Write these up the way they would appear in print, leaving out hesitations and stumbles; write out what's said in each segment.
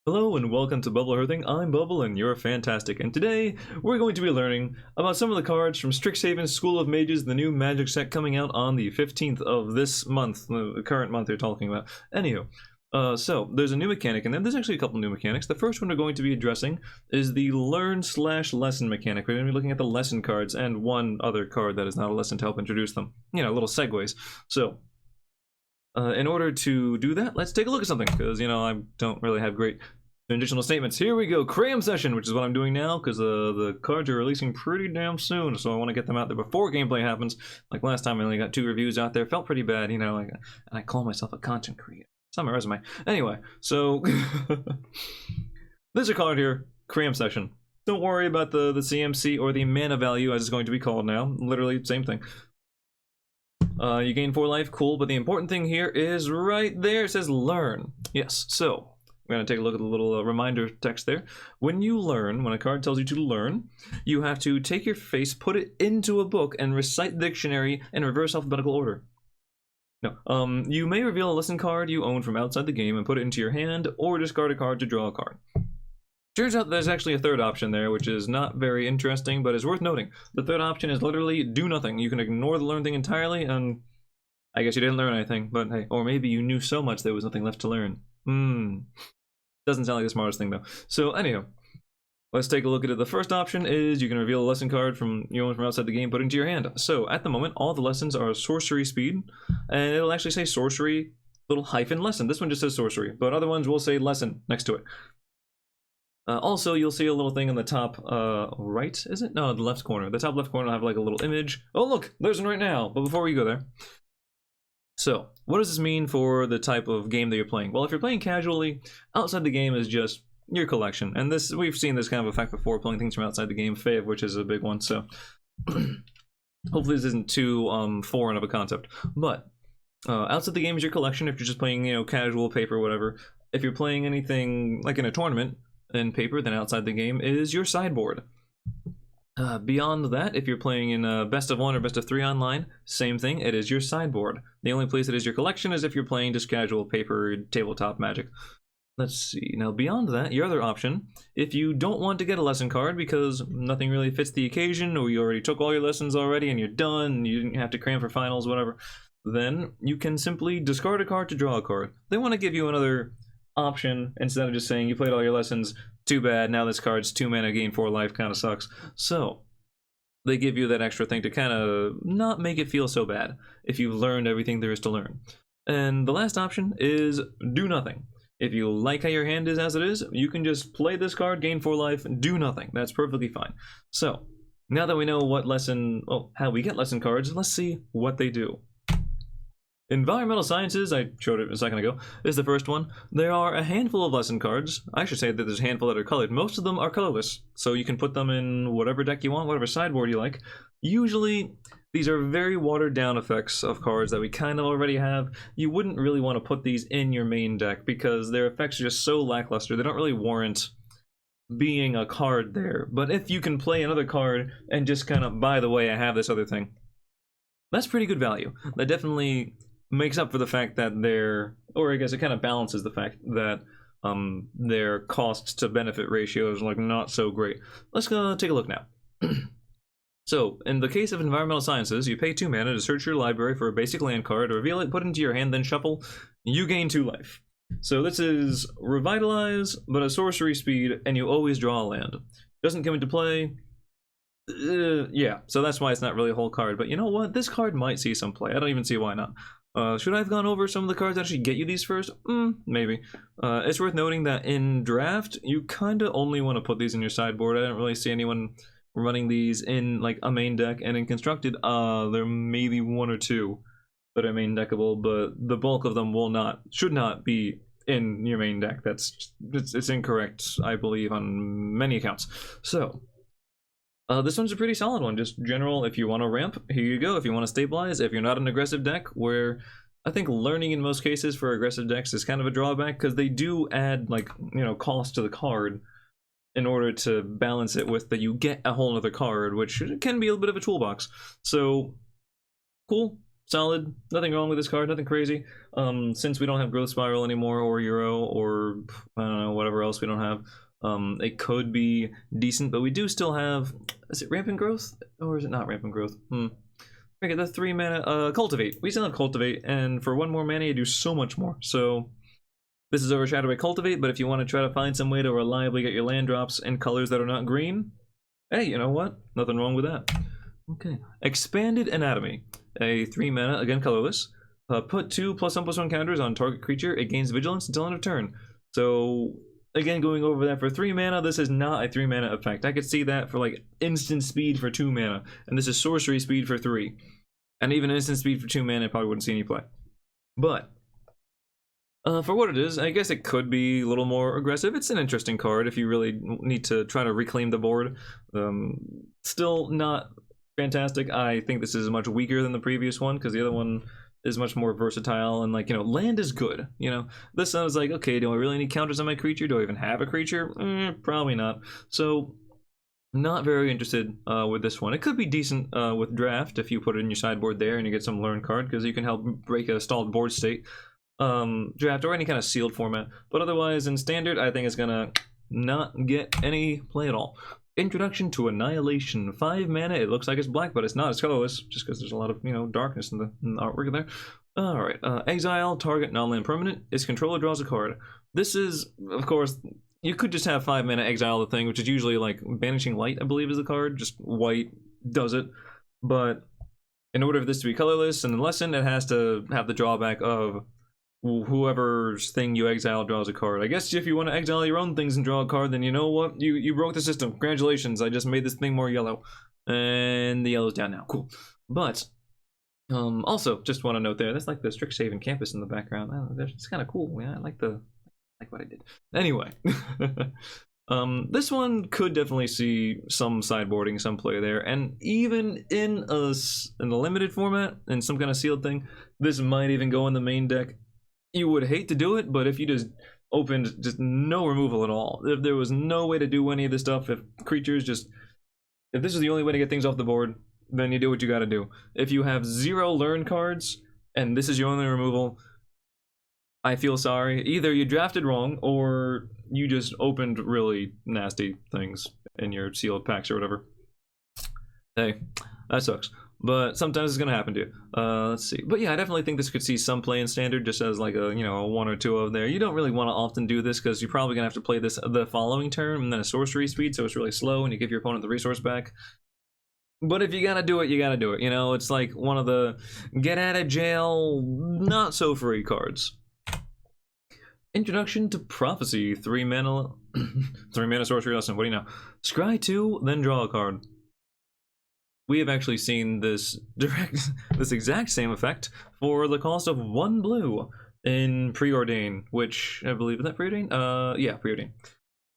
Hello and welcome to Bubble Hearthing. I'm Bubble and you're fantastic. And today we're going to be learning about some of the cards from Strixhaven School of Mages, the new magic set coming out on the 15th of this month, the current month they're talking about. Anywho, so there's a new mechanic and then there's actually a couple new mechanics. The first one we're going to be addressing is the learn/lesson mechanic. We're going to be looking at the lesson cards and one other card that is not a lesson to help introduce them. You know, little segues. So in order to do that, let's take a look at something, because, you know, I don't really have great additional statements. Here we go, cram session, which is what I'm doing now, because the cards are releasing pretty damn soon, so I want to get them out there before gameplay happens. Like last time, I only got 2 reviews out there. Felt pretty bad, you know, and I call myself a content creator. It's on my resume. Anyway, so there's a card here, cram session. Don't worry about the CMC or the mana value, as it's going to be called now. Literally, same thing. You gain 4 life, cool, but the important thing here is right there, it says learn. Yes, so we're going to take a look at the little reminder text there. When you learn, when a card tells you to learn, you have to take your face, put it into a book, and recite the dictionary in reverse alphabetical order. No, you may reveal a lesson card you own from outside the game and put it into your hand, or discard a card to draw a card. Turns out there's actually a third option there, which is not very interesting, but is worth noting. The third option is literally do nothing. You can ignore the learn thing entirely, and I guess you didn't learn anything, but hey, or maybe you knew so much there was nothing left to learn. Doesn't sound like the smartest thing, though. So, anyhow, let's take a look at it. The first option is you can reveal a lesson card from you own from outside the game, put it into your hand. So, at the moment, all the lessons are sorcery speed, and it'll actually say sorcery, little hyphen lesson. This one just says sorcery, but other ones will say lesson next to it. Also, you'll see a little thing in the top right, is it? No, the left corner. The top left corner will have like a little image. Oh, look, there's one right now. But before we go there, so what does this mean for the type of game that you're playing? Well, if you're playing casually, outside the game is just your collection. And this, we've seen this kind of effect before, playing things from outside the game, Fav, which is a big one. So hopefully this isn't too foreign of a concept. But outside the game is your collection if you're just playing, you know, casual, paper, whatever. If you're playing anything like in a tournament, in paper, then outside the game is your sideboard. Beyond that, if you're playing in best of 1 or best of 3 online, same thing, it is your sideboard. The only place it is your collection is if you're playing just casual paper tabletop magic. Let's see, now beyond that, your other option, if you don't want to get a lesson card because nothing really fits the occasion, or you already took all your lessons already and you're done, and you didn't have to cram for finals, whatever, then you can simply discard a card to draw a card. They want to give you another option instead of just saying you played all your lessons, too bad, now this card's 2 mana, gain 4 life, kind of sucks. So they give you that extra thing to kind of not make it feel so bad if you've learned everything there is to learn. And the last option is do nothing. If you like how your hand is as it is, you can just play this card, gain 4 life, and do nothing. That's perfectly fine. So now that we know what lesson, how we get lesson cards, let's see what they do. Environmental Sciences, I showed it a second ago, is the first one. There are a handful of lesson cards. I should say that there's a handful that are colored. Most of them are colorless, so you can put them in whatever deck you want, whatever sideboard you like. Usually, these are very watered down effects of cards that we kind of already have. You wouldn't really want to put these in your main deck because their effects are just so lackluster. They don't really warrant being a card there. But if you can play another card and just kind of, by the way, I have this other thing, that's pretty good value. That definitely makes up for the fact that or I guess it kind of balances the fact that their cost to benefit ratio is like not so great. Let's go take a look now. So in the case of Environmental Sciences, you pay 2 mana to search your library for a basic land card, reveal it, put it into your hand, then shuffle. You gain 2 life. So this is Revitalize, but a sorcery speed, and you always draw a land. Doesn't come into play. Yeah, so that's why it's not really a whole card. But you know what? This card might see some play. I don't even see why not. Should I have gone over some of the cards that actually get you these first? Maybe. It's worth noting that in draft, you kind of only want to put these in your sideboard. I don't really see anyone running these in like a main deck, and in constructed, there may be 1 or 2 that are main deckable, but the bulk of them should not be in your main deck. It's incorrect, I believe, on many accounts. So this one's a pretty solid one. Just general, if you want to ramp, here you go. If you want to stabilize, if you're not an aggressive deck, where I think learning in most cases for aggressive decks is kind of a drawback, because they do add, like, you know, cost to the card in order to balance it with that you get a whole other card, which can be a bit of a toolbox. So, cool. solid. Nothing wrong with this card, nothing crazy. Since we don't have Growth Spiral anymore, or Euro, or I don't know, whatever else else we don't have. It could be decent, but we do still have, is it rampant growth or is it not rampant growth? Okay, the 3 mana cultivate. We still have cultivate, and for 1 more mana you do so much more. So this is overshadowed by cultivate, but if you want to try to find some way to reliably get your land drops in colors that are not green, hey, you know what? Nothing wrong with that. Okay, expanded anatomy. A 3 mana, again colorless. Put 2 +1/+1 counters on target creature. It gains vigilance until end of turn. So again, going over that, for 3 mana, this is not a 3 mana effect. I could see that for like instant speed for 2 mana, and this is sorcery speed for 3. And even instant speed for 2 mana, I probably wouldn't see any play. But for what it is, I guess it could be a little more aggressive. It's an interesting card if you really need to try to reclaim the board. Still not fantastic. I think this is much weaker than the previous one, because the other one is much more versatile, and like, you know, land is good. You know, this one is like, okay, do I really need counters on my creature? Do I even have a creature? Probably not. So not very interested with this one. It could be decent with draft if you put it in your sideboard there and you get some learn card, because you can help break a stalled board state. Draft or any kind of sealed format, but otherwise in standard I think it's gonna not get any play at all. Introduction to Annihilation. 5 mana. It looks like it's black, but it's not. It's colorless, just because there's a lot of, you know, darkness in the artwork there. Alright, exile target non-land permanent. Its controller draws a card. This is, of course, you could just have 5 mana exile the thing, which is usually like Banishing Light, I believe is the card. Just white does it. But in order for this to be colorless and lessened, it has to have the drawback of whoever's thing you exile draws a card. I guess if you want to exile your own things and draw a card, then you know what? You broke the system. Congratulations, I just made this thing more yellow. And the yellow's down now. Cool. But also, just want to note there, that's like the Strixhaven campus in the background. It's kind of cool. Yeah, I like what I did. Anyway. This one could definitely see some sideboarding, some play there, and even in a limited format, in some kind of sealed thing, this might even go in the main deck. You would hate to do it, but if you just opened just no removal at all, if there was no way to do any of this stuff, if creatures just, if this is the only way to get things off the board, then you do what you gotta do. If you have 0 learn cards, and this is your only removal, I feel sorry. Either you drafted wrong, or you just opened really nasty things in your sealed packs or whatever. Hey, that sucks. But sometimes it's gonna happen to you. Let's see. But yeah, I definitely think this could see some play in standard, just as like a, you know, a 1 or 2 of there. You don't really want to often do this, because you're probably gonna have to play this the following turn, and then a sorcery speed, so it's really slow, and you give your opponent the resource back. But if you gotta do it, you gotta do it. You know, it's like one of the get out of jail, not so free cards. Introduction to Prophecy. 3 mana, 3 mana sorcery lesson. What do you know? Scry 2, then draw a card. We have actually seen this exact same effect for the cost of 1 blue in Preordain, which I believe, is that Preordain? Yeah, Preordain.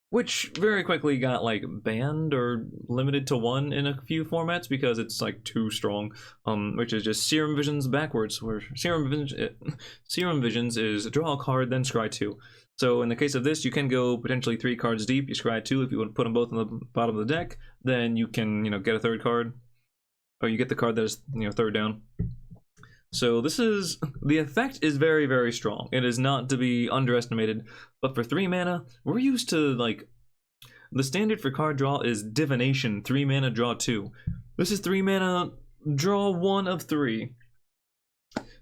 Which very quickly got like banned or limited to 1 in a few formats because it's like too strong. Which is just Serum Visions backwards, where Serum Visions is draw a card, then scry 2. So in the case of this, you can go potentially 3 cards deep. You scry 2 if you want to put them both on the bottom of the deck. Then you can, you know, get a 3rd card. Or you get the card that is, you know, 3rd down. So this is, the effect is very, very strong. It is not to be underestimated. But for 3 mana, we're used to, like, the standard for card draw is divination, 3 mana, draw 2. This is 3 mana, draw 1 of 3.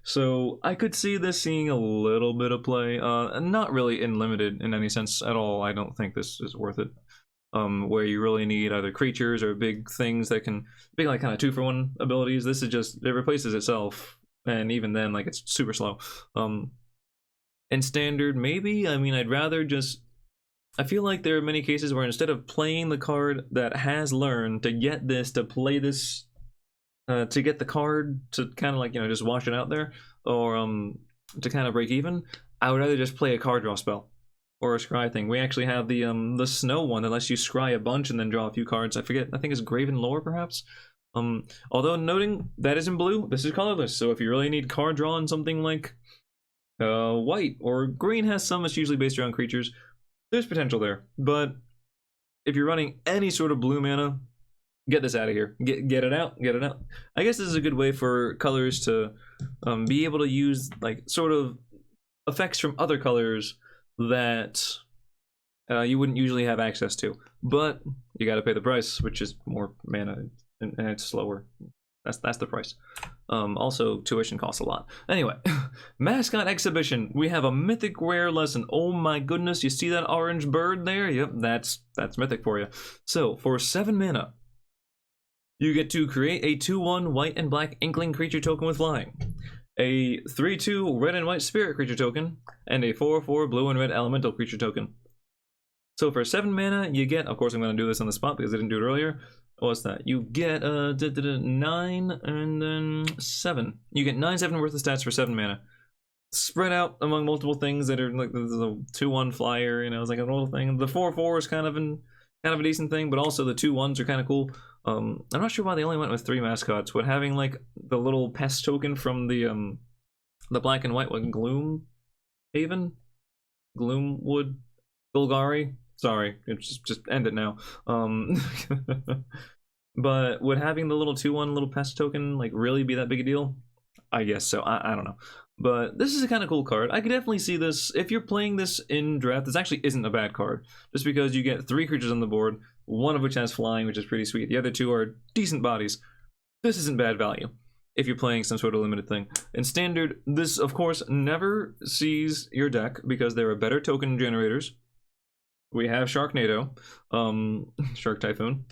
So I could see this seeing a little bit of play. Not really in limited in any sense at all. I don't think this is worth it. Where you really need either creatures or big things that can be like kind of 2-for-1 abilities. This is just, it replaces itself, and even then, like, it's super slow. In standard, maybe. I mean, I'd rather just, I feel like there are many cases where instead of playing the card that has learned to get this, to play this, to get the card to kind of like, you know, just wash it out there, or to kind of break even, I would rather just play a card draw spell. Or a scry thing. We actually have the snow one that lets you scry a bunch and then draw a few cards. I forget, I think it's Graven Lore perhaps. Although noting that is in blue, this is colorless, so if you really need card draw on something like white or green has some, it's usually based around creatures, there's potential there. But if you're running any sort of blue mana, get this out of here. Get it out, get it out. I guess this is a good way for colors to be able to use like sort of effects from other colors that you wouldn't usually have access to. But you got to pay the price, which is more mana, and it's slower. That's the price. Also, tuition costs a lot. Anyway, Mascot Exhibition. We have a mythic rare lesson. Oh my goodness, you see that orange bird there? Yep, that's mythic for you. So, for 7 mana, you get to create a 2/1 white and black inkling creature token with flying, a 3/2 red and white spirit creature token, and a 4/4 blue and red elemental creature token. So for 7 mana, you get, of course I'm going to do this on the spot because I didn't do it earlier. What's that? You get 9 and then 7. You get 9/7 worth of stats for 7 mana. Spread out among multiple things that are like the 2/1 flyer, you know, it's like a little thing. The 4/4 is kind of a decent thing, but also the 2/1s are kind of cool. I'm not sure why they only went with 3 mascots, but having like the little pest token from the black and white one, Gloomhaven? Gloomwood? Golgari? Sorry, just end it now. But would having the little 2/1 little pest token like really be that big a deal? I guess so. I don't know. But this is a kind of cool card. I could definitely see this. If you're playing this in draft, this actually isn't a bad card. Just because you get 3 creatures on the board, one of which has flying, which is pretty sweet. The other 2 are decent bodies. This isn't bad value if you're playing some sort of limited thing. In Standard, this, of course, never sees your deck because there are better token generators. We have Sharknado, Shark Typhoon.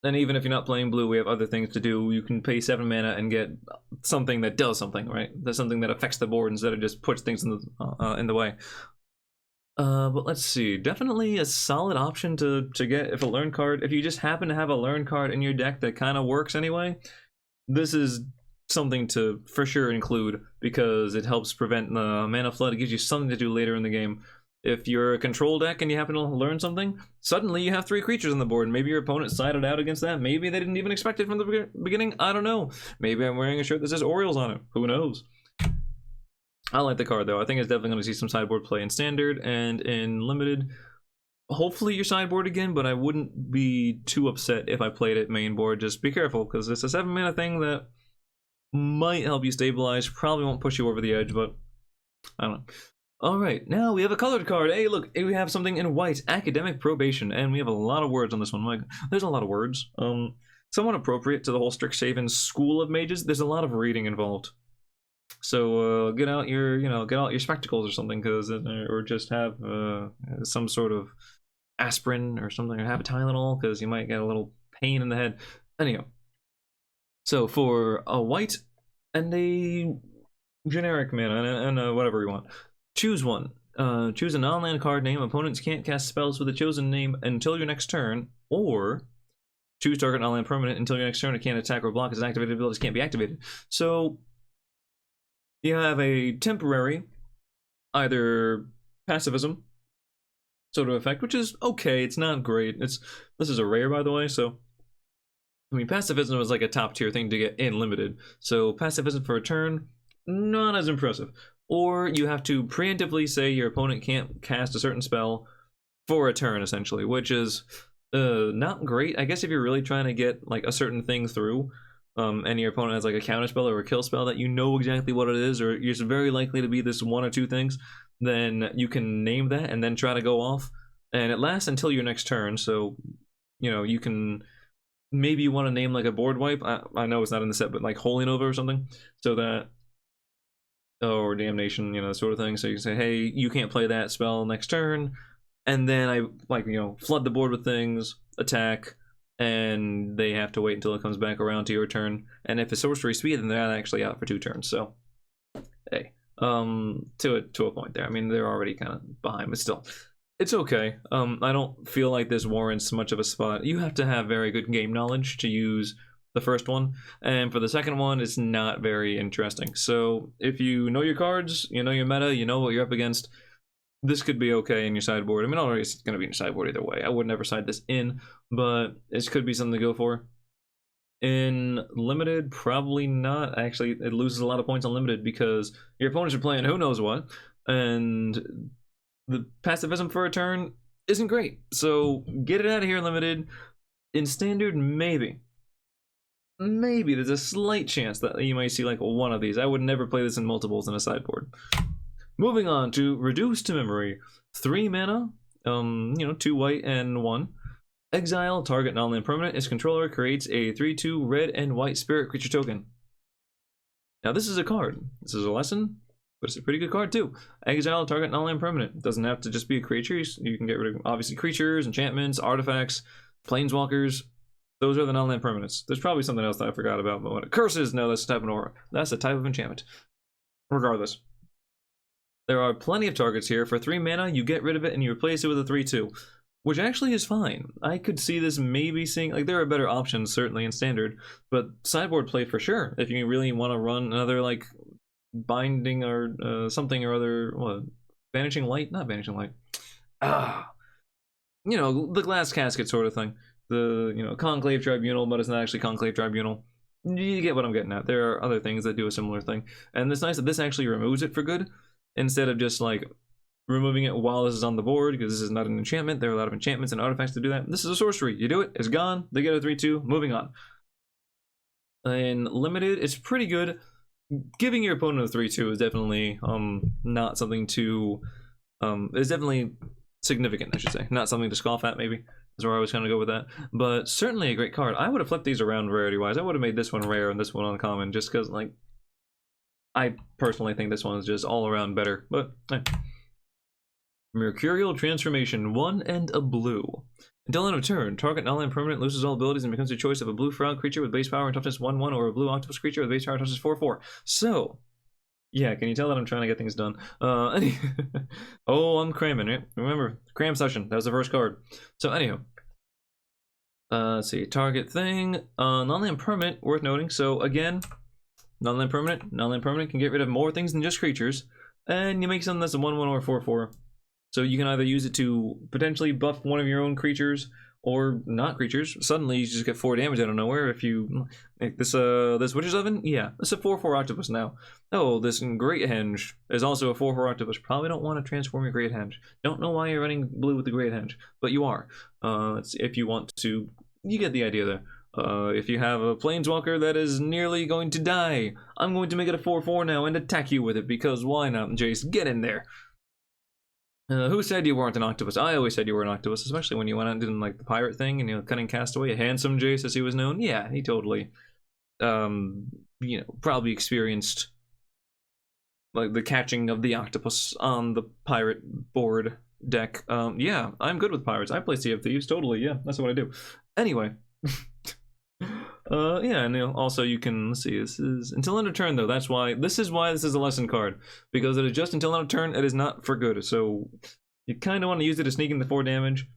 And even if you're not playing blue, we have other things to do. You can pay 7 mana and get something that does something, right? That's something that affects the board instead of just puts things in the way. But let's see. Definitely a solid option to get if a learn card. If you just happen to have a learn card in your deck that kind of works anyway, this is something to for sure include because it helps prevent the mana flood. It gives you something to do later in the game. If you're a control deck and you happen to learn something, suddenly you have 3 creatures on the board. Maybe your opponent sided out against that. Maybe they didn't even expect it from the beginning. I don't know. Maybe I'm wearing a shirt that says Orioles on it. Who knows? I like the card, though. I think it's definitely going to see some sideboard play in Standard and in Limited. Hopefully your sideboard again, but I wouldn't be too upset if I played it main board. Just be careful, because it's a 7 mana thing that might help you stabilize. Probably won't push you over the edge, but I don't know. Alright, now we have a colored card. Hey, look, we have something in white, Academic Probation, and we have a lot of words on this one. Like, there's a lot of words. Somewhat appropriate to the whole Strixhaven School of Mages. There's a lot of reading involved. So get out your spectacles or something, or just have some sort of aspirin or something, or have a Tylenol, because you might get a little pain in the head. Anyhow, so for a white and a generic mana and whatever you want. Choose one. Choose a non-land card name. Opponents can't cast spells with a chosen name until your next turn, or choose target non-land permanent until your next turn. It can't attack or block. Its activated abilities can't be activated. So you have a temporary, either pacifism sort of effect, which is okay. It's not great. This is a rare, by the way. So I mean, pacifism is like a top tier thing to get in Limited. So pacifism for a turn, not as impressive. Or you have to preemptively say your opponent can't cast a certain spell for a turn, essentially, which is not great. I guess if you're really trying to get like a certain thing through, and your opponent has like a counter spell or a kill spell that you know exactly what it is, or it's very likely to be this 1 or 2 things, then you can name that and then try to go off. And it lasts until your next turn, so you know you can maybe you want to name like a board wipe. I know it's not in the set, but like Holy Nova or something, so that. Or damnation, you know, that sort of thing. So you can say, hey, you can't play that spell next turn, and then I flood the board with things, attack, and they have to wait until it comes back around to your turn. And if it's sorcery speed, then they're not actually out for 2 turns. So hey, to a point there. I mean, they're already kind of behind, but still, it's okay. I don't feel like this warrants much of a spot. You have to have very good game knowledge to use the first one, and for the second one, it's not very interesting. So if you know your cards, you know your meta, you know what you're up against, this could be okay in your sideboard. I mean, already it's going to be in your sideboard either way. I would never side this in, but this could be something to go for. In Limited, probably not. Actually, it loses a lot of points on Limited because your opponents are playing who knows what, and the pacifism for a turn isn't great. So get it out of here in Limited. In Standard, maybe there's a slight chance that you might see like one of these. I would never play this in multiples in a sideboard. Moving on to Reduce to Memory. 3 mana, You know, 2 white and 1. Exile, target non-land permanent. Its controller creates a 3/2 red and white spirit creature token. Now this is a card. This is a lesson, but it's a pretty good card too. Exile, target non-land permanent. It doesn't have to just be a creature. You can get rid of, obviously, creatures, enchantments, artifacts, planeswalkers. Those are the non-land permanents. There's probably something else that I forgot about, but what curses? No, that's a type of aura. That's a type of enchantment. Regardless, there are plenty of targets here. For 3 mana, you get rid of it and you replace it with a 3/2. Which actually is fine. I could see this maybe seeing, like, there are better options certainly in standard, but sideboard play for sure. If you really want to run another, like, binding or something or other, what, vanishing light? Not vanishing light. You know, the glass casket sort of thing. The, you know, conclave tribunal, but it's not actually conclave tribunal. You get what I'm getting at. There are other things that do a similar thing, and it's nice that this actually removes it for good instead of just like removing it while this is on the board, because this is not an enchantment. There are a lot of enchantments and artifacts to do that. This is a sorcery. You do it, it's gone. They get a 3/2. Moving on. And limited, it's pretty good. Giving your opponent a 3/2 is definitely not something to is definitely significant, I should say. Not something to scoff at, maybe. That's where I was going to go with that. But certainly a great card. I would have flipped these around rarity-wise. I would have made this one rare and this one uncommon, just because, like, I personally think this one is just all around better. But Mercurial Transformation, 1 and a blue. Until end of turn, target non-land permanent loses all abilities and becomes your choice of a blue frog creature with base power and toughness 1/1 or a blue octopus creature with base power and toughness 4/4. So, yeah, can you tell that I'm trying to get things done? Oh, I'm cramming, right? Remember, cram session. That was the first card. So, anywho. Let's see. Target thing. Non-land permanent, worth noting. So, again, non-land permanent can get rid of more things than just creatures. And you make something that's a 1/1 or a 4/4. So you can either use it to potentially buff one of your own creatures or not creatures. Suddenly you just get 4 damage out of nowhere if you make this this Witch's Oven. Yeah, it's a 4/4 octopus now. Oh, this Great Henge is also a 4/4 octopus. Probably don't want to transform your Great Henge. Don't know why you're running blue with the Great Henge, but you are. If you want to, you get the idea there. If you have a planeswalker that is nearly going to die, I'm going to make it a 4/4 now and attack you with it, because why not, Jace? Get in there. Who said you weren't an octopus? I always said you were an octopus, especially when you went out and did like the pirate thing and, you know, cunning castaway, a handsome Jace as he was known. Yeah, he totally, you know, probably experienced like the catching of the octopus on the pirate board deck. Yeah, I'm good with pirates. I play Sea of Thieves, totally. Yeah, that's what I do. Anyway. Yeah, and, you know, also you can, let's see, this is until end of turn though. This is why this is a lesson card, because it is just until end of turn. It is not for good, so you kind of want to use it to sneak in the 4 damage.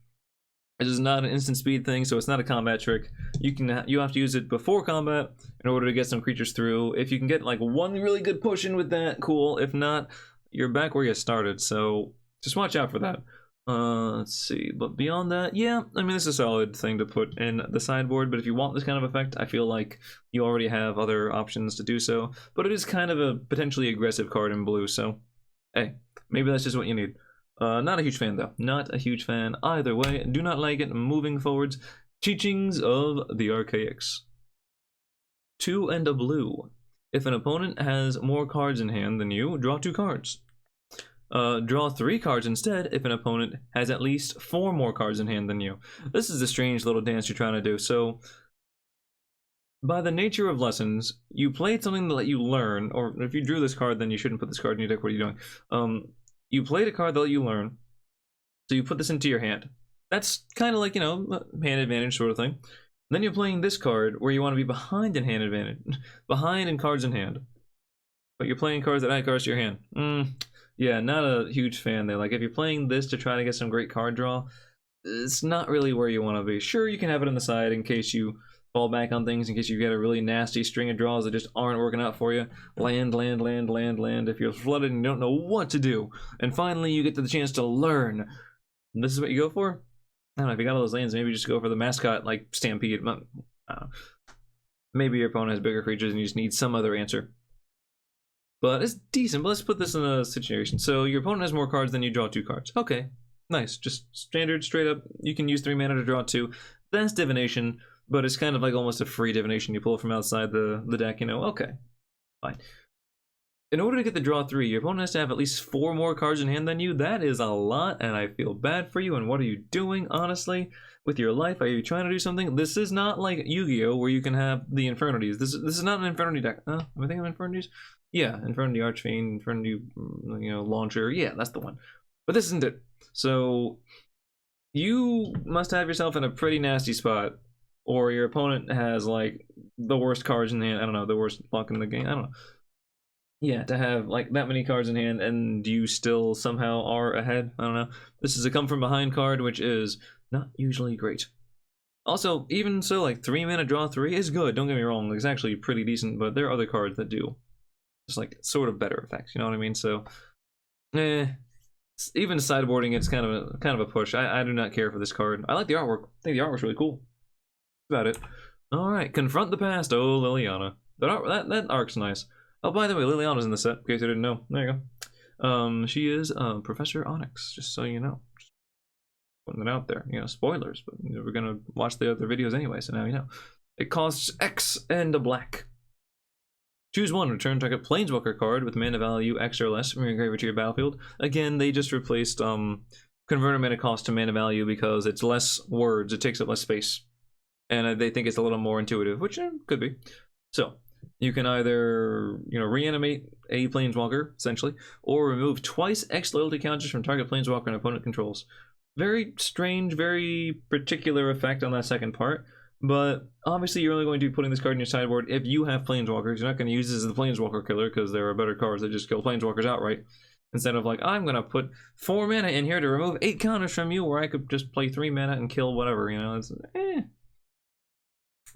It is not an instant speed thing, so it's not a combat trick. You have to use it before combat in order to get some creatures through. If you can get like one really good push in with that, cool. If not, you're back where you started, so just watch out for that. Let's see, but beyond that, yeah, I mean, this is a solid thing to put in the sideboard, but if you want this kind of effect, I feel like you already have other options to do so, but it is kind of a potentially aggressive card in blue, so, hey, maybe that's just what you need. Not a huge fan, though. Not a huge fan either way. Do not like it. Moving forwards, Teachings of the Archaics. 2 and a blue. If an opponent has more cards in hand than you, draw 2 cards. Draw 3 cards instead if an opponent has at least 4 more cards in hand than you. This is a strange little dance you're trying to do. So, by the nature of lessons, you played something to let you learn, or if you drew this card, then you shouldn't put this card in your deck. What are you doing? You played a card that let you learn, so you put this into your hand. That's kind of like, you know, hand advantage sort of thing. Then you're playing this card where you want to be behind in hand advantage, behind in cards in hand, but you're playing cards that add cards to your hand. Yeah, not a huge fan there. Like, if you're playing this to try to get some great card draw, it's not really where you want to be. Sure, you can have it on the side in case you fall back on things, in case you get a really nasty string of draws that just aren't working out for you. Land, land, land, land, land. If you're flooded and you don't know what to do. And finally, you get to the chance to learn. This is what you go for? I don't know, if you got all those lands, maybe just go for the Mascot, like, Stampede. I don't know. Maybe your opponent has bigger creatures and you just need some other answer. But it's decent. But let's put this in a situation. So your opponent has more cards than you, draw 2 cards. Okay, nice. Just standard, straight up. You can use 3 mana to draw 2. That's divination, but it's kind of like almost a free divination you pull from outside the deck, you know. Okay, fine. In order to get the draw 3, your opponent has to have at least 4 more cards in hand than you. That is a lot, and I feel bad for you. And what are you doing, honestly, with your life? Are you trying to do something? This is not like Yu-Gi-Oh, where you can have the Infernities. This is not an Infernity deck. Am I thinking of Infernities? Yeah, Infernity Archfiend, Infernity, Launcher. Yeah, that's the one. But this isn't it. So you must have yourself in a pretty nasty spot, or your opponent has like the worst cards in hand. I don't know, the worst luck in the game. I don't know. Yeah, to have like that many cards in hand and you still somehow are ahead. I don't know. This is a come from behind card, which is not usually great. Also, even so, like 3 mana draw 3 is good. Don't get me wrong, it's actually pretty decent, but there are other cards that do just like sort of better effects. You know what I mean? So, even sideboarding, it's kind of a push. I do not care for this card. I like the artwork. I think the artwork's really cool. That's about it. All right, confront the past. Oh, Liliana. That arc's nice. Oh, by the way, Liliana's in the set, in case you didn't know. There you go. She is Professor Onyx, just so you know. Just putting it out there. Spoilers, but we're going to watch the other videos anyway, so now you know. It costs X and a black. Choose one, return target Planeswalker card with mana value X or less from your graveyard to your battlefield. Again, they just replaced converter mana cost to mana value because it's less words, it takes up less space. And they think it's a little more intuitive, which could be. So, you can either, reanimate a Planeswalker, essentially, or remove twice X loyalty counters from target Planeswalker and opponent controls. Very strange, very particular effect on that second part, but obviously you're only going to be putting this card in your sideboard if you have Planeswalkers. You're not going to use this as the Planeswalker killer, because there are better cards that just kill Planeswalkers outright. Instead of like, I'm going to put 4 mana in here to remove 8 counters from you, where I could just play 3 mana and kill whatever, it's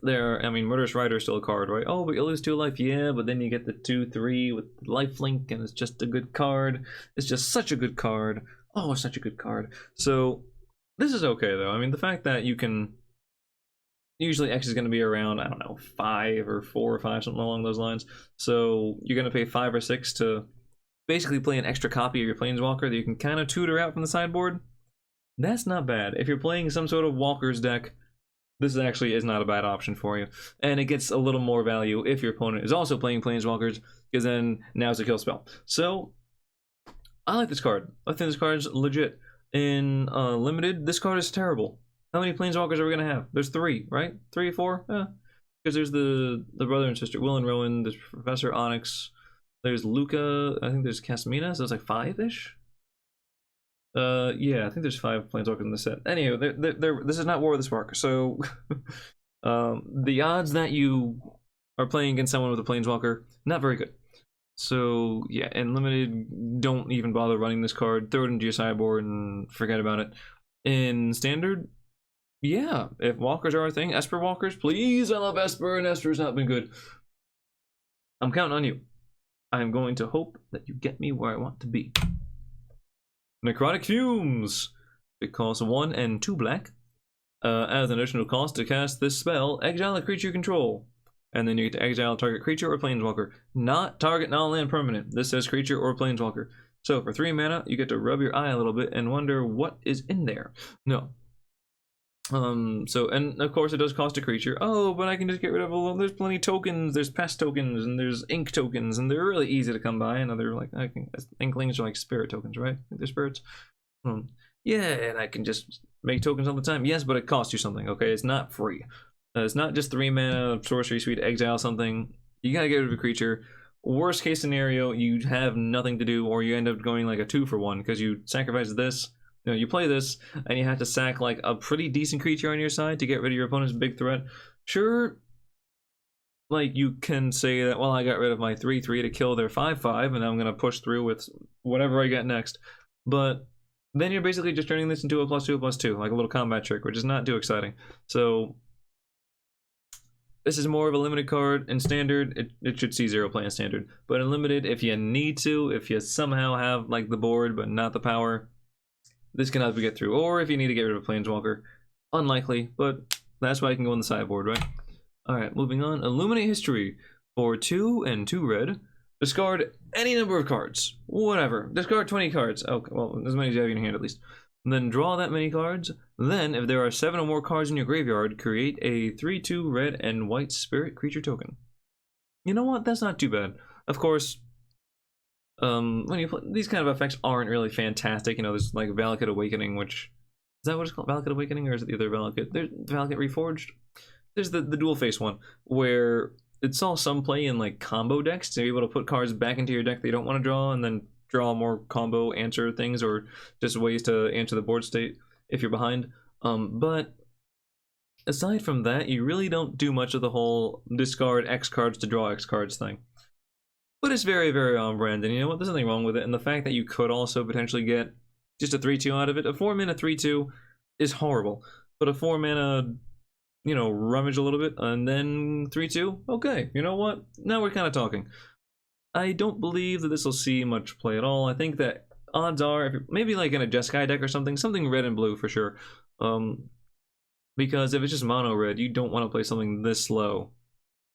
Murderous Rider is still a card, right? Oh, but you lose 2 life. Yeah, but then you get the 2/3 with lifelink, and it's just a good card. It's just such a good card. Oh, such a good card. So, this is okay, though. The fact that you can... Usually X is going to be around, I don't know, 5 or 4 or 5, something along those lines. So, you're going to pay 5 or 6 to basically play an extra copy of your Planeswalker that you can kind of tutor out from the sideboard. That's not bad. If you're playing some sort of Walker's deck, this actually is not a bad option for you. And it gets a little more value if your opponent is also playing Planeswalkers, because then now it's a kill spell. So, I like this card. I think this card is legit. In Limited, this card is terrible. How many Planeswalkers are we going to have? There's 3, right? 3 or 4? Yeah. Because there's the brother and sister, Will and Rowan, there's Professor Onyx, there's Luca, I think there's Casamina, so it's like 5-ish? Yeah, I think there's 5 Planeswalkers in the set. Anyway, this is not War of the Spark, so the odds that you are playing against someone with a Planeswalker, not very good. So yeah, in Limited, don't even bother running this card. Throw it into your sideboard and forget about it. In Standard, yeah, if Walkers are a thing, Esper Walkers, please, I love Esper, and Esper's not been good. I'm counting on you. I'm going to hope that you get me where I want to be. Necrotic Fumes. It costs 1 and 2 black. As an additional cost to cast this spell, exile a creature you control. And then you get to exile target creature or Planeswalker. Not target non-land permanent. This says creature or Planeswalker. So for 3 mana, you get to rub your eye a little bit and wonder what is in there. No. And of course it does cost a creature. Oh, but I can just get rid of all. There's plenty of tokens. There's pest tokens and there's ink tokens, and they're really easy to come by. And other inklings are like spirit tokens, right? They're spirits. Yeah, and I can just make tokens all the time. Yes, but it costs you something. Okay, it's not free. It's not just 3 mana sorcery suite exile something. You gotta get rid of a creature. Worst case scenario, you have nothing to do, or you end up going like a 2-for-1 because you sacrifice this. You play this, and you have to sack like a pretty decent creature on your side to get rid of your opponent's big threat. Sure, like you can say that, well, I got rid of my 3/3 to kill their 5/5, and I'm gonna push through with whatever I get next. But then you're basically just turning this into a +2/+2, like a little combat trick, which is not too exciting. So this is more of a limited card. In Standard, it should see 0 play in Standard. But in Limited, if you need to, if you somehow have like the board but not the power, this can help you get through. Or if you need to get rid of a Planeswalker. Unlikely, but that's why I can go on the sideboard, right? Alright, moving on. Illuminate History. For 2 and 2 red. Discard any number of cards. Whatever. Discard 20 cards. Okay, well, as many as you have in your hand at least. And then draw that many cards. Then, if there are 7 or more cards in your graveyard, create a 3/2 red and white spirit creature token. You know what? That's not too bad. Of course, When you play, these kind of effects aren't really fantastic. You know, there's like Valakut Awakening, which is that what it's called, Valakut Awakening, or is it the other Valakut? There's Valakut Reforged. There's the dual face one where it saw some play in like combo decks to be able to put cards back into your deck that you don't want to draw, and then draw more combo answer things, or just ways to answer the board state if you're behind. But aside from that, you really don't do much of the whole discard X cards to draw X cards thing. But it's very, very on brand, and you know what? There's nothing wrong with it. And the fact that you could also potentially get just a 3/2 out of it, a 4-mana 3/2 is horrible. But a 4-mana, you know, rummage a little bit, and then 3/2, okay, you know what? Now we're kind of talking. I don't believe that this will see much play at all. I think that odds are, if maybe like in a Jeskai deck or something red and blue for sure. Because if it's just mono red, you don't want to play something this slow.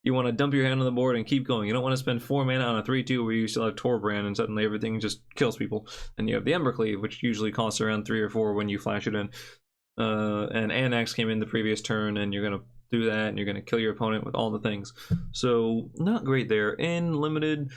You want to dump your hand on the board and keep going. You don't want to spend 4 mana on a 3/2 where you still have Torbrand and suddenly everything just kills people. And you have the Embercleave, which usually costs around 3 or 4 when you flash it in. And Annex came in the previous turn, and you're going to do that, and you're going to kill your opponent with all the things. So, not great there. In Limited,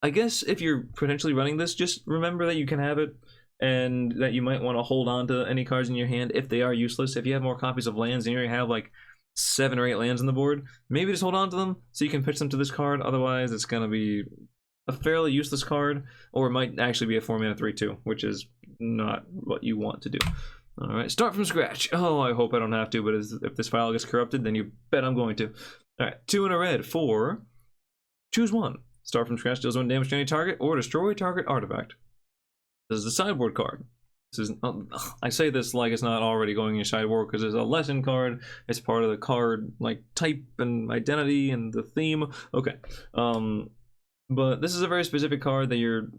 I guess if you're potentially running this, just remember that you can have it, and that you might want to hold on to any cards in your hand if they are useless. If you have more copies of lands and you already have like 7 or 8 lands on the board, maybe just hold on to them so you can pitch them to this card. Otherwise, it's going to be a fairly useless card, or it might actually be a 4-mana 3/2, which is not what you want to do. All right, start from scratch. Oh, I hope I don't have to, but if this file gets corrupted, then you bet I'm going to. All right, 2 in a red for choose 1. Start from scratch, deals 1 damage to any target, or destroy target artifact. This is the sideboard card. This is, I say this like it's not already going in your sideboard because it's a lesson card. It's part of the card like type and identity and the theme. Okay, but this is a very specific card that you're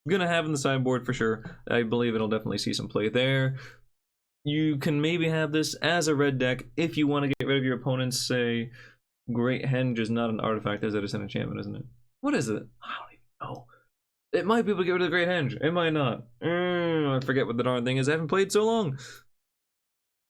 gonna have in the sideboard for sure. I believe it'll definitely see some play there. You can maybe have this as a red deck if you want to get rid of your opponent's, say, Great Henge is not an artifact, is it? It's an enchantment, isn't it? What is it? I don't even know. It might be able to get rid of the Great Henge. It might not. I forget what the darn thing is. I haven't played so long.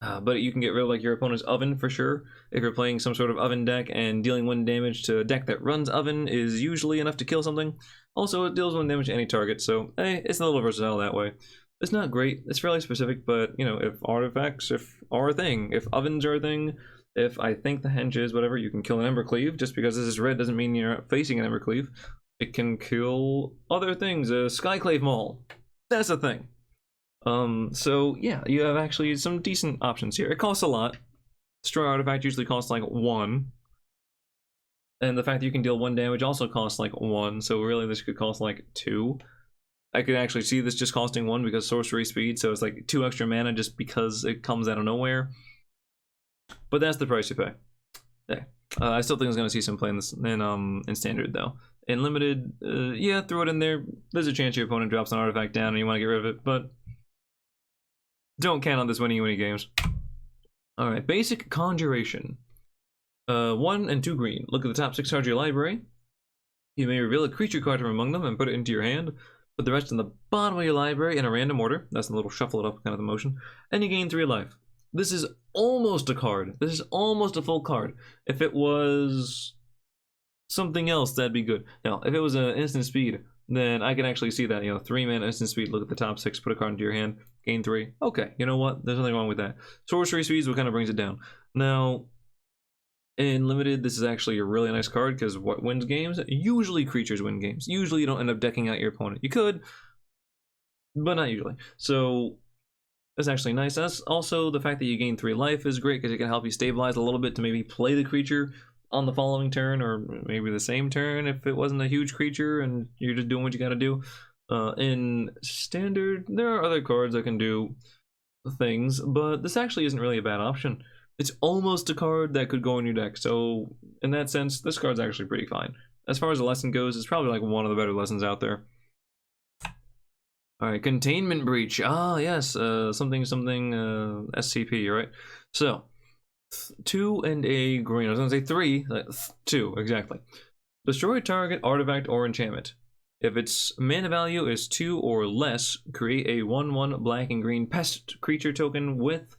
But you can get rid of like your opponent's Oven for sure. If you're playing some sort of Oven deck, and dealing 1 damage to a deck that runs Oven is usually enough to kill something. Also, it deals 1 damage to any target, so hey, it's a little versatile that way. It's not great. It's fairly specific, but you know, if artifacts are a thing, if ovens are a thing, if I think the Henge is whatever, you can kill an Embercleave. Just because this is red doesn't mean you're facing an Embercleave. It can kill other things. A Skyclave Maul. That's a thing. So yeah, you have actually some decent options here. It costs a lot. Destroy artifact usually costs like 1. And the fact that you can deal 1 damage also costs like 1. So really this could cost like 2. I could actually see this just costing 1 because sorcery speed, so it's like 2 extra mana just because it comes out of nowhere. But that's the price you pay. Yeah. I still think it's going to see some play in this in standard though. In limited, yeah, throw it in there. There's a chance your opponent drops an artifact down and you want to get rid of it, but don't count on this winning you any games. All right, basic conjuration. 1 and 2 green. Look at the top 6 cards of your library. You may reveal a creature card from among them and put it into your hand. Put the rest in the bottom of your library in a random order. That's a little shuffle it up kind of the motion. And you gain 3 life. This is almost a card. This is almost a full card. If it was something else, that'd be good. Now, if it was an instant speed, then I can actually see that. You know, 3 mana instant speed. Look at the top 6. Put a card into your hand. Gain 3. Okay, you know what? There's nothing wrong with that. Sorcery speed is what kind of brings it down. Now, in limited, this is actually a really nice card because what wins games? Usually creatures win games. Usually you don't end up decking out your opponent. You could, but not usually. So that's actually nice. That's also the fact that you gain 3 life is great because it can help you stabilize a little bit to maybe play the creature on the following turn, or maybe the same turn if it wasn't a huge creature and you're just doing what you got to do. In standard, there are other cards that can do things, but this actually isn't really a bad option. It's almost a card that could go in your deck, so in that sense, this card's actually pretty fine. As far as the lesson goes, it's probably like one of the better lessons out there. Alright, Containment Breach. Ah, yes, something, SCP, right? So, 2 and a green. I was going to say 3, 2, exactly. Destroy target, artifact, or enchantment. If its mana value is 2 or less, create a 1/1 black and green pest creature token with...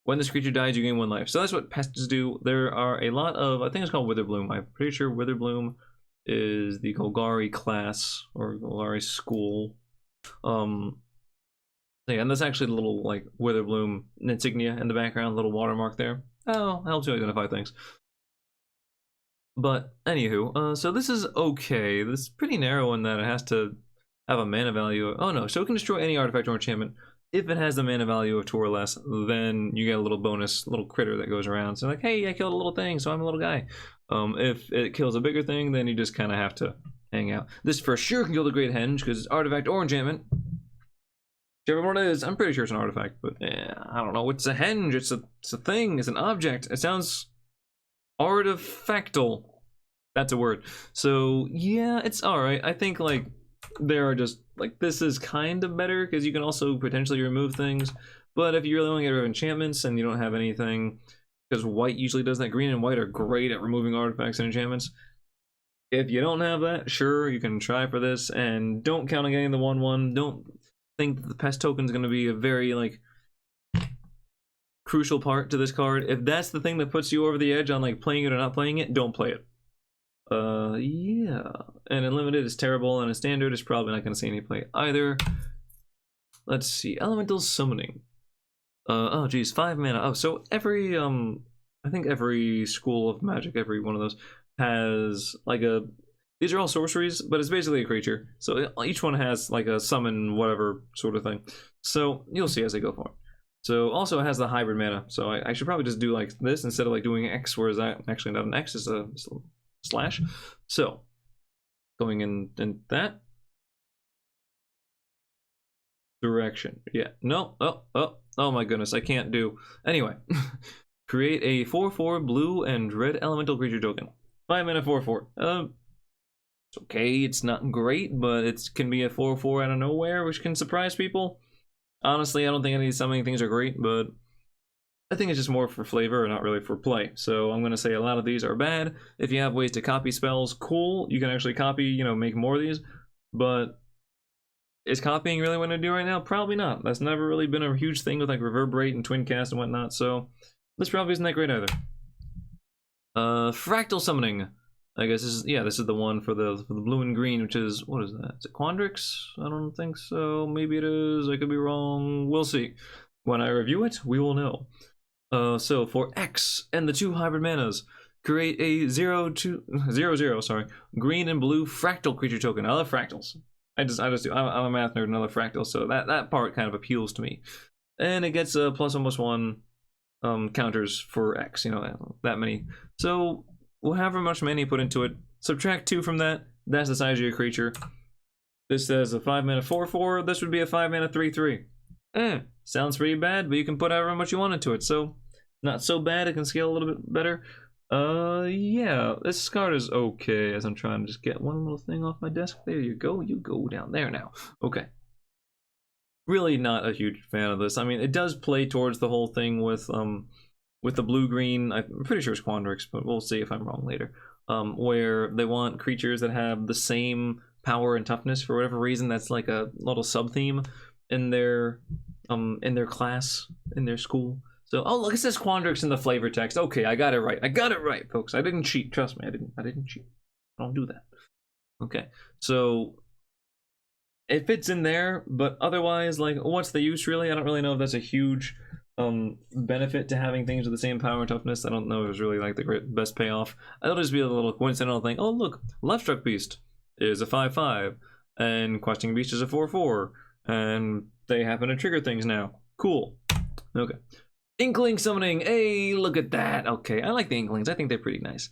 When this creature dies, you gain 1 life. So that's what pests do. There are a lot of, I think it's called Witherbloom. I'm pretty sure Witherbloom is the Golgari class, or Golgari school. Yeah, and that's actually the little, like, Witherbloom insignia in the background, little watermark there. Oh, helps you identify things. But, anywho, so this is okay. This is pretty narrow in that it has to have a mana value. Oh no, so it can destroy any artifact or enchantment. If it has the mana value of 2 or less, then you get a little bonus, little critter that goes around. So like, hey, I killed a little thing, so I'm a little guy. If it kills a bigger thing, then you just kind of have to hang out. This for sure can kill the Great Henge, because it's artifact or enchantment. Whichever one it is, I'm pretty sure it's an artifact, but I don't know. It's a henge, it's a thing, it's an object. It sounds artifactal. That's a word. So yeah, it's alright. I think like there are just like this is kind of better because you can also potentially remove things. But if you really want to get rid of enchantments and you don't have anything, because white usually does that, green and white are great at removing artifacts and enchantments. If you don't have that, sure, you can try for this, and don't count on getting the 1/1. Don't think that the pest token is going to be a very like crucial part to this card. If that's the thing that puts you over the edge on like playing it or not playing it, don't play it. Yeah, and unlimited is terrible, and a standard is probably not going to see any play either. Let's see, elemental summoning. Oh geez, 5 mana. Oh, so every I think every school of magic, every one of those has like a. These are all sorceries, but it's basically a creature. So each one has like a summon whatever sort of thing. So you'll see as I go forward. So also it has the hybrid mana. So I should probably just do like this instead of like doing X, whereas that actually not an X, is a slash. So going in that direction. Yeah. No. Oh my goodness. I can't do. Anyway, create a 4/4 blue and red elemental creature token. 5 mana 4/4. It's okay, it's not great, but it can be a 4/4 out of nowhere, which can surprise people. Honestly, I don't think any of these summoning things are great, but I think it's just more for flavor and not really for play. So I'm going to say a lot of these are bad. If you have ways to copy spells, cool. You can actually copy, you know, make more of these. But is copying really what I do right now? Probably not. That's never really been a huge thing with like reverberate and twin cast and whatnot. So this probably isn't that great either. Fractal summoning. I guess this is, yeah, this is the one for the blue and green, which is, what is that? Is it Quandrix? I don't think so. Maybe it is. I could be wrong. We'll see. When I review it, we will know. So for X and the 2 hybrid manas, create a 0/0, sorry, green and blue fractal creature token. I love fractals. I just do. I'm a math nerd and I love fractals, so that part kind of appeals to me. And it gets a +1/+1 counters for X. You know, that many. So however much mana you put into it, subtract 2 from that. That's the size of your creature. This says a 5 mana 4/4. This would be a 5 mana 3/3. Sounds pretty bad, but you can put however much you want into it. So not so bad. It can scale a little bit better. Yeah, this card is okay. As I'm trying to just get one little thing off my desk. There you go. You go down there now. Okay. Really not a huge fan of this. I mean, it does play towards the whole thing with the blue-green, I'm pretty sure it's Quandrix, but we'll see if I'm wrong later, where they want creatures that have the same power and toughness for whatever reason. That's like a little sub-theme in their class, in their school. So, oh, look, it says Quandrix in the flavor text. Okay, I got it right, folks. I didn't cheat, trust me, I didn't cheat. I don't do that. Okay, so it fits in there, but otherwise, like, what's the use, really? I don't really know if that's a huge benefit to having things with the same power and toughness. I don't know if it was really like the best payoff. It'll just be a little coincidental thing. Oh look, Left-Struck Beast is a 5/5 and Questing Beast is a 4/4 and they happen to trigger things now. Cool. Okay. Inkling summoning. Hey, look at that. Okay, I like the Inklings. I think they're pretty nice.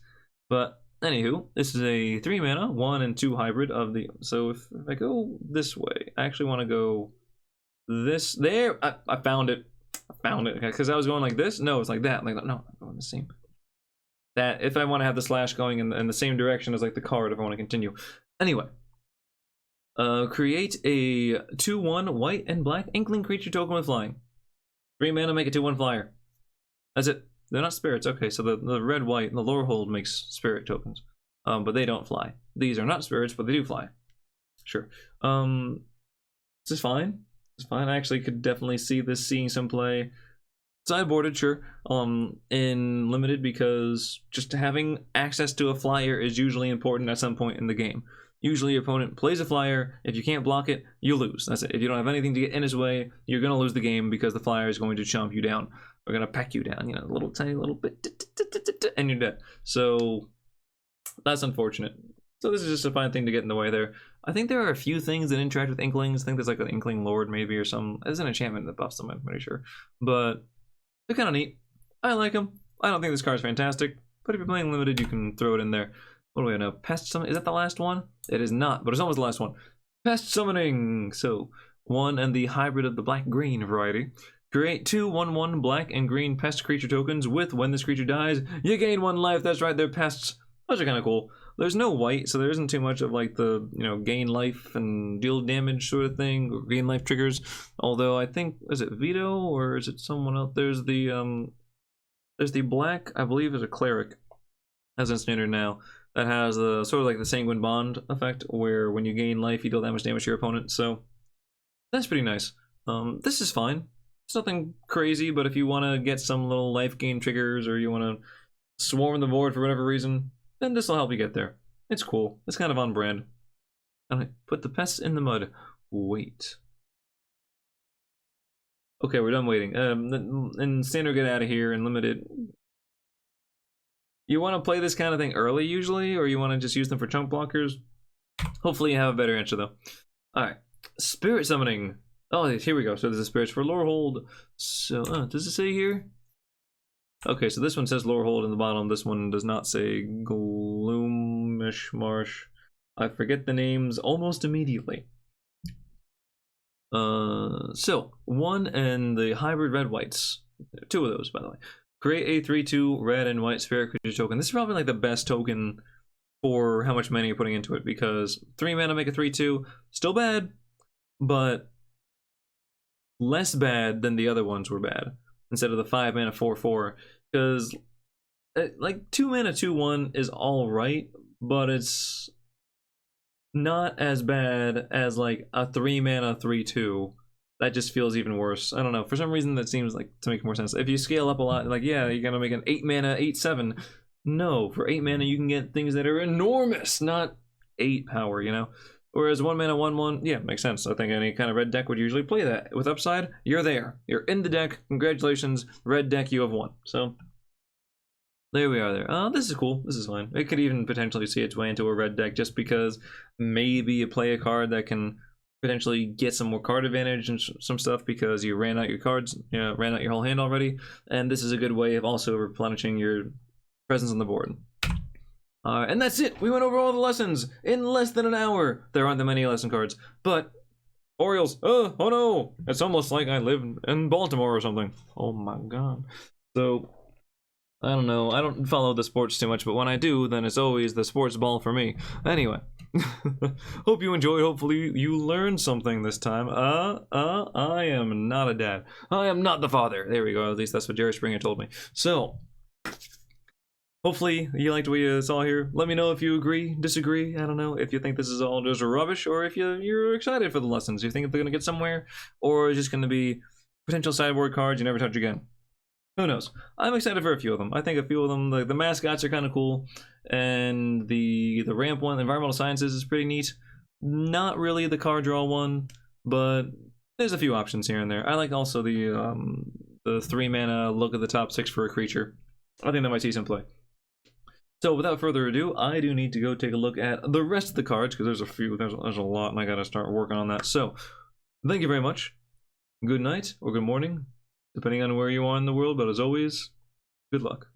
But anywho, this is a 3 mana 1 and 2 hybrid of the. So if I go this way, I actually want to go this there. I found it. Because I was going like this. No, it's like that. Like, no, I'm going the same. That if I want to have the slash going in the same direction as like the card, if I want to continue. Anyway, create a 2/1 white and black Inkling creature token with flying. 3 mana, make a 2/1 flyer. That's it. They're not spirits. Okay, so the red white and the lore hold makes spirit tokens, but they don't fly. These are not spirits, but they do fly. Sure. This is fine. It's fine. I actually could definitely see this seeing some play. sideboarded, sure, in limited, because just having access to a flyer is usually important at some point in the game. Usually your opponent plays a flyer. If you can't block it, you lose. That's it. If you don't have anything to get in his way, you're going to lose the game because the flyer is going to chomp you down. Or going to peck you down, you know, a little tiny little bit, and you're dead. So that's unfortunate. So this is just a fine thing to get in the way there. I think there are a few things that interact with inklings. I think there's like an inkling lord maybe, or some. There's an enchantment that buffs them, I'm pretty sure. But they're kind of neat. I like them. I don't think this card's fantastic, but if you're playing limited, you can throw it in there. What do we know? Pest summon. Is that the last one? It is not, but it's almost the last one. Pest summoning. So one and the hybrid of the black-green variety. Create 2 1/1 black and green pest creature tokens with when this creature dies, you gain 1 life. That's right, they're pests. Those are kind of cool. There's no white, so there isn't too much of like the, you know, gain life and deal damage sort of thing, or gain life triggers. Although I think, is it Veto or is it someone else? There's the black, I believe, is a cleric, as in standard now, that has the sort of like the sanguine bond effect, where when you gain life, you deal damage to your opponent. So that's pretty nice. This is fine. It's nothing crazy, but if you want to get some little life gain triggers, or you want to swarm the board for whatever reason, then this will help you get there. It's cool. It's kind of on brand. Alright, put the pests in the mud. Wait. Okay, we're done waiting. In standard, get out of here. In limited, you want to play this kind of thing early usually, or you want to just use them for chunk blockers? Hopefully you have a better answer though. Alright, spirit summoning. Oh, here we go. So there's a spirits for lore hold. So, does it say here? Okay, so this one says lore hold in the bottom. This one does not say gloomish marsh. I forget the names almost immediately. So one and the hybrid red whites. 2 of those, by the way. Create a 3/2 red and white spirit creature token. This is probably like the best token for how much mana you're putting into it, because 3 mana make a 3/2. Still bad, but less bad than the other ones were bad, instead of the 5 mana 4/4, because like 2 mana 2/1 is all right, but it's not as bad as like a 3 mana 3/2. That just feels even worse. I don't know, for some reason that seems like to make more sense. If you scale up a lot, like, yeah, you're gonna make an 8 mana 8/7. No, for 8 mana you can get things that are enormous, not 8 power, you know. Whereas 1 mana 1/1, yeah, makes sense. I think any kind of red deck would usually play that. With upside, you're there. You're in the deck. Congratulations, red deck, you have won. So there we are there. This is cool. This is fine. It could even potentially see its way into a red deck, just because maybe you play a card that can potentially get some more card advantage and some stuff because you ran out your cards, you know, ran out your whole hand already. And this is a good way of also replenishing your presence on the board. And that's it. We went over all the lessons in less than an hour. There aren't that many lesson cards, but Orioles. Oh no! It's almost like I live in Baltimore or something. Oh my god. So I don't know. I don't follow the sports too much, but when I do, then it's always the sports ball for me. Anyway, hope you enjoyed. Hopefully you learned something this time. I am not a dad. I am not the father. There we go. At least that's what Jerry Springer told me. So hopefully you liked what you saw here. Let me know if you agree, disagree. I don't know, if you think this is all just rubbish, or if you're excited for the lessons. You think they're going to get somewhere, or it's just going to be potential sideboard cards you never touch again. Who knows? I'm excited for a few of them. I think a few of them, like the mascots, are kind of cool, and the ramp one, environmental sciences, is pretty neat. Not really the card draw one, but there's a few options here and there. I like also the 3 mana look at the top 6 for a creature. I think that might see some play. So without further ado, I do need to go take a look at the rest of the cards, because there's a few, there's a lot, and I gotta start working on that. So, thank you very much. Good night, or good morning, depending on where you are in the world, but as always, good luck.